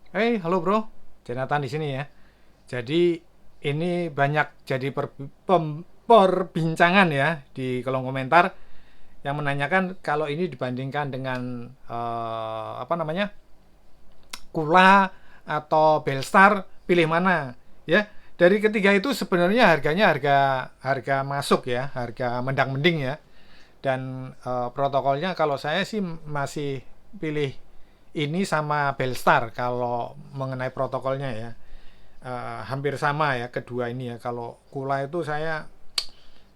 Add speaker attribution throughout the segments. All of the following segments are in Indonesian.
Speaker 1: Halo bro, Jonathan di sini ya. Jadi ini banyak jadi perbincangan ya di kolom komentar yang menanyakan kalau ini dibandingkan dengan apa namanya Kula atau Belstar, pilih mana? Ya, dari ketiga itu sebenarnya harganya harga harga masuk ya, harga mendang-mending ya. Dan protokolnya kalau saya sih masih pilih ini sama Belstar kalau mengenai protokolnya ya. Hampir sama ya kedua ini ya. Kalau Kula itu saya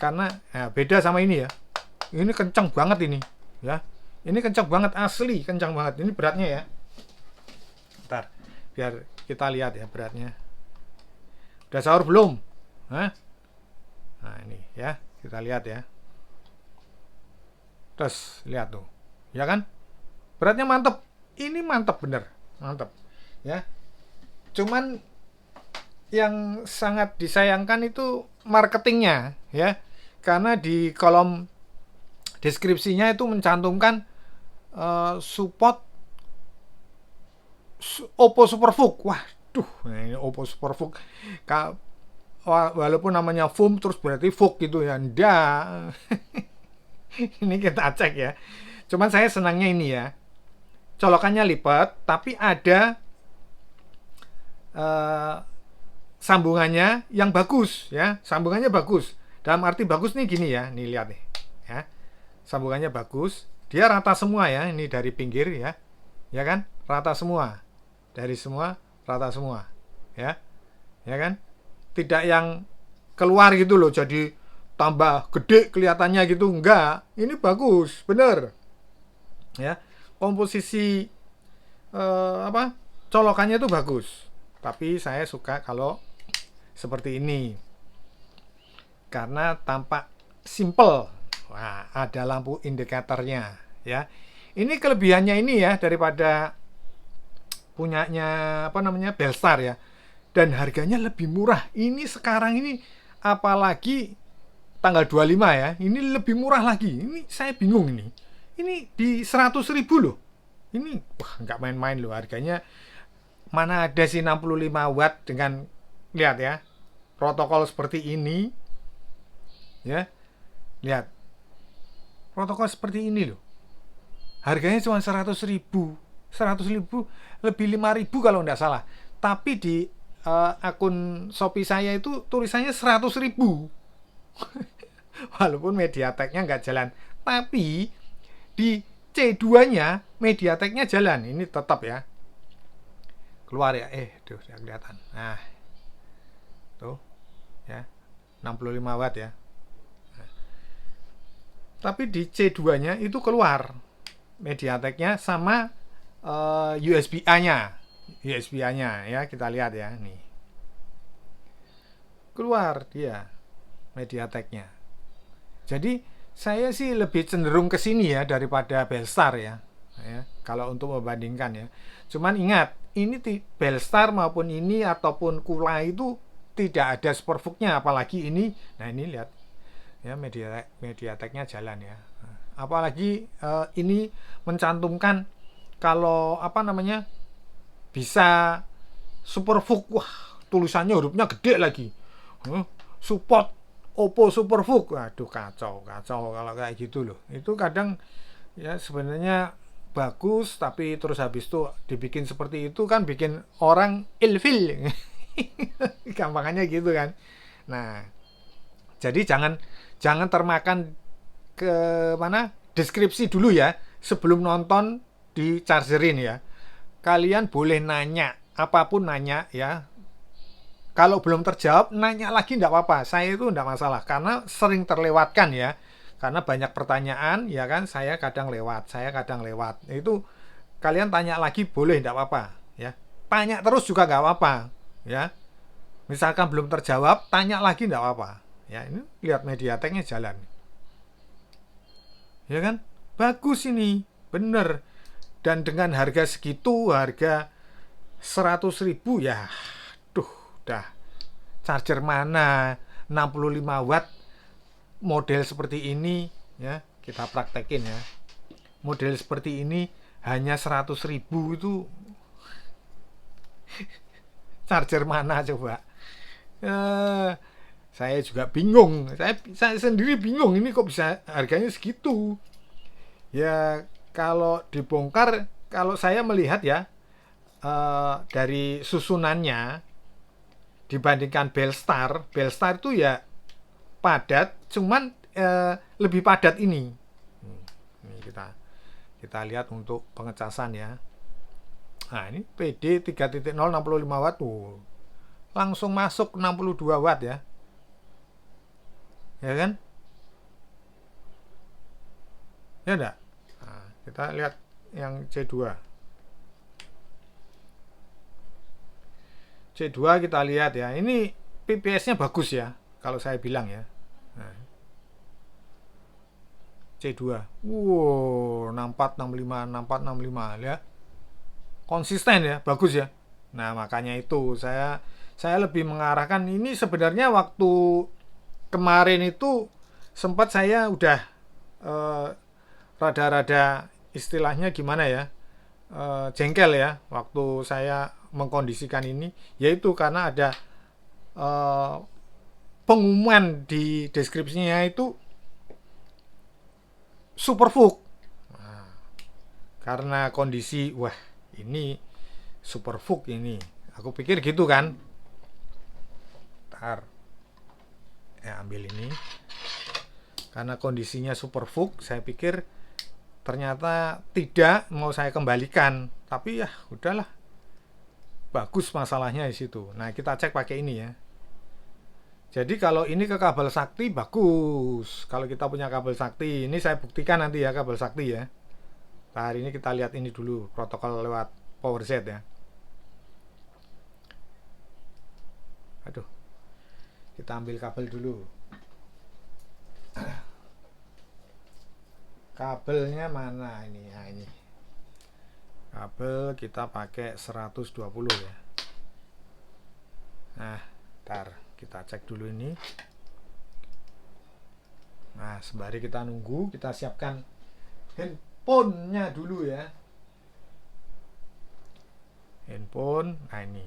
Speaker 1: karena beda sama ini ya. Ini kencang banget ini ya. Ini kencang banget asli, kencang banget. Ini beratnya ya. Ntar biar kita lihat ya beratnya. Udah sahur belum? Hah? Nah ini ya, kita lihat ya. Terus lihat tuh, ya kan? Beratnya mantep. Ini mantep bener, mantep. Ya, cuman yang sangat disayangkan itu marketingnya ya, karena di kolom deskripsinya itu mencantumkan support Oppo Superbook. Waduh, nah ini Oppo Superbook. Walaupun namanya foam terus berarti Vogue gitu ya. Ndak. Ini kita cek ya. Cuman saya senangnya ini ya. Colokannya lipat, tapi ada eh, sambungannya yang bagus ya. Sambungannya bagus. Dalam arti bagus nih gini ya. Nih lihat nih. Ya. Sambungannya bagus. Dia rata semua ya. Ini dari pinggir ya. Ya kan? Rata semua. Dari semua rata semua. Ya. Ya kan? Tidak yang keluar gitu loh. Jadi tambah gede kelihatannya gitu. Enggak. Ini bagus. Bener. Ya. Komposisi apa? Colokannya itu bagus. Tapi saya suka kalau seperti ini karena tampak simple. Wah, ada lampu indikatornya ya. Ini kelebihannya ini ya daripada punyanya apa namanya Belstar ya. Dan harganya lebih murah. Ini sekarang ini apalagi tanggal 25 ya. Ini lebih murah lagi. Ini saya bingung ini. Ini di 100.000 loh. Ini wah nggak main-main loh harganya. Mana ada sih 65 watt dengan lihat ya protokol seperti ini ya. Lihat, protokol seperti ini loh. Harganya cuma 100.000. 100.000 lebih 5.000 kalau nggak salah. Tapi di akun Shopee saya itu tulisannya 100.000. Walaupun MediaTek-nya nggak jalan. Tapi di C2-nya MediaTek-nya jalan. Ini tetap ya. Keluar ya. Tuh, ya kelihatan. Nah, tuh ya. 65 watt ya. Tapi di C2-nya itu keluar MediaTek-nya sama USB-A-nya. USB-A-nya ya, kita lihat ya nih. Keluar dia MediaTek-nya. Jadi saya sih lebih cenderung ke sini ya daripada Belstar ya. Kalau untuk membandingkan ya. Cuman ingat, ini Belstar maupun ini ataupun Kula itu tidak ada Superbook-nya apalagi ini. Nah, ini lihat ya MediaTek-nya jalan ya. Apalagi ini mencantumkan kalau apa namanya bisa Superbook, wah tulisannya hurufnya gede lagi. Support Oppo Superbook, aduh kacau kacau kalau kayak gitu loh. Itu kadang ya sebenarnya bagus tapi terus habis itu dibikin seperti itu kan bikin orang ilfil. Gampangannya gitu kan. Nah, jadi jangan jangan termakan ke mana deskripsi dulu ya sebelum nonton di chargerin ya. Kalian boleh nanya apapun nanya ya. Kalau belum terjawab nanya lagi tidak apa-apa. Saya itu tidak masalah karena sering terlewatkan ya. Karena banyak pertanyaan ya kan saya kadang lewat, saya kadang lewat. Itu kalian tanya lagi boleh tidak apa-apa ya. Tanya terus juga nggak apa-apa ya. Misalkan belum terjawab, tanya lagi tidak apa-apa. Ya, ini lihat MediaTek-nya jalan. Ya kan? Bagus ini. Bener. Dan dengan harga segitu, harga 100.000 ya. Duh, dah. Charger mana? 65 watt model seperti ini ya. Kita praktekin ya. Model seperti ini hanya 100.000 itu Charger mana coba? Eh, saya juga bingung. Saya sendiri bingung ini kok bisa harganya segitu. Ya kalau dibongkar, kalau saya melihat ya dari susunannya dibandingkan Belstar itu ya padat, cuman lebih padat ini. Ini kita lihat untuk pengecasan ya. Nah ini PD 3.0 65 watt tuh langsung masuk 62 watt ya, ya kan? Ya enggak? Nah, kita lihat yang C2. C2 kita lihat ya. Ini PPS-nya bagus ya kalau saya bilang ya. Nah, C2. Wow, 64 65 64 65 ya. Konsisten ya, bagus ya. Nah, makanya itu saya lebih mengarahkan ini sebenarnya waktu kemarin itu sempat saya udah eh, rada-rada istilahnya gimana ya, jengkel ya waktu saya mengkondisikan ini, yaitu karena ada eh, pengumuman di deskripsinya itu Superfook. Nah, karena kondisi wah ini Superfook ini, aku pikir gitu kan. Ntar ya ambil ini karena kondisinya Superfook, saya pikir ternyata tidak, mau saya kembalikan, tapi ya udahlah, bagus masalahnya di situ. Nah kita cek pakai ini ya. Jadi kalau ini ke kabel sakti bagus, kalau kita punya kabel sakti ini saya buktikan nanti ya kabel sakti ya. Nah, hari ini kita lihat ini dulu protokol lewat PowerZ ya. Aduh, kita ambil kabel dulu. Kabelnya mana ini? Nah, ini kabel kita pakai 120 ya. Nah ntar kita cek dulu ini. Nah sembari kita nunggu, kita siapkan handphonenya dulu ya. Handphone, nah ini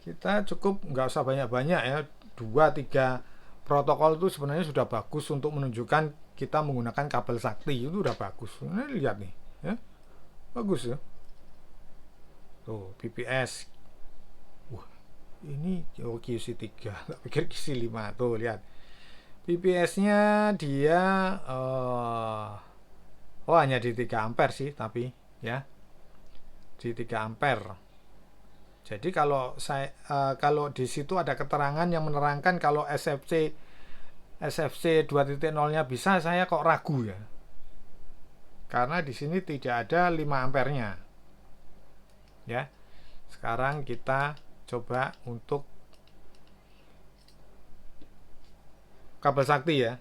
Speaker 1: kita cukup nggak usah banyak-banyak ya, 2-3 protokol itu sebenarnya sudah bagus untuk menunjukkan kita menggunakan kabel sakti, itu udah bagus. Ini lihat nih ya, bagus ya. Tuh PPS, wah ini QC3, tak pikir QC5. Tuh lihat PPS nya dia oh hanya di 3 ampere sih, tapi ya di 3 ampere. Jadi kalau kalau di situ ada keterangan yang menerangkan kalau SFC 2.0-nya bisa, saya kok ragu ya. Karena di sini tidak ada 5 ampernya. Ya. Sekarang kita coba untuk kabel sakti ya.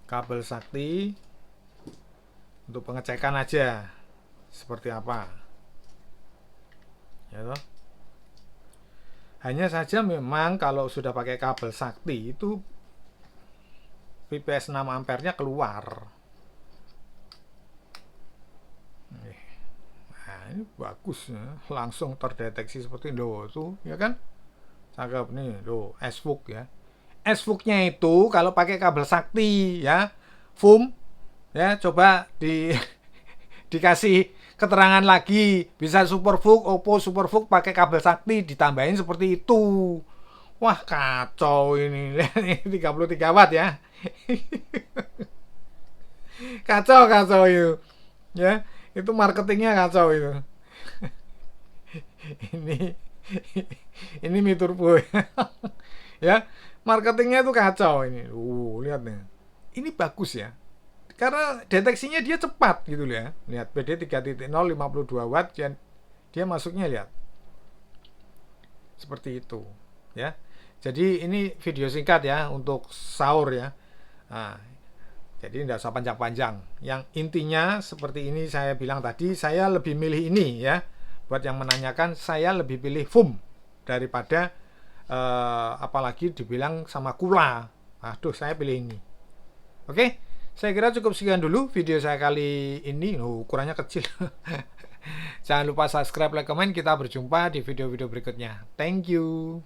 Speaker 1: Kabel sakti untuk pengecekan aja seperti apa. Ya toh? Hanya saja memang kalau sudah pakai kabel sakti itu PPS 6 ampernya keluar. Nah, ini bagus ya. Langsung terdeteksi seperti itu tuh, ya kan? Cakep nih, loh, SFOOK ya. SFOOK-nya itu kalau pakai kabel sakti ya, FUM ya, coba dikasih keterangan lagi, bisa Superfook, Oppo Superfook pakai kabel sakti, ditambahin seperti itu. Wah kacau ini. 33 watt ya. Kacau itu ya, itu marketingnya kacau itu. ini ini Mi Turbo ya, marketingnya itu kacau ini. Lihat nih, ini bagus ya, karena deteksinya dia cepat gitu ya. Lihat PD 3.0 52 watt, dia masuknya lihat seperti itu ya. Jadi ini video singkat ya untuk sahur ya. Nah, jadi tidak usah panjang-panjang. Yang intinya seperti ini, saya bilang tadi saya lebih milih ini ya. Buat yang menanyakan, saya lebih pilih FUM daripada apalagi dibilang sama Kula. Aduh, saya pilih ini. Oke, saya kira cukup sekian dulu video saya kali ini. Ukurannya kecil. Jangan lupa subscribe, like, komen. Kita berjumpa di video-video berikutnya. Thank you.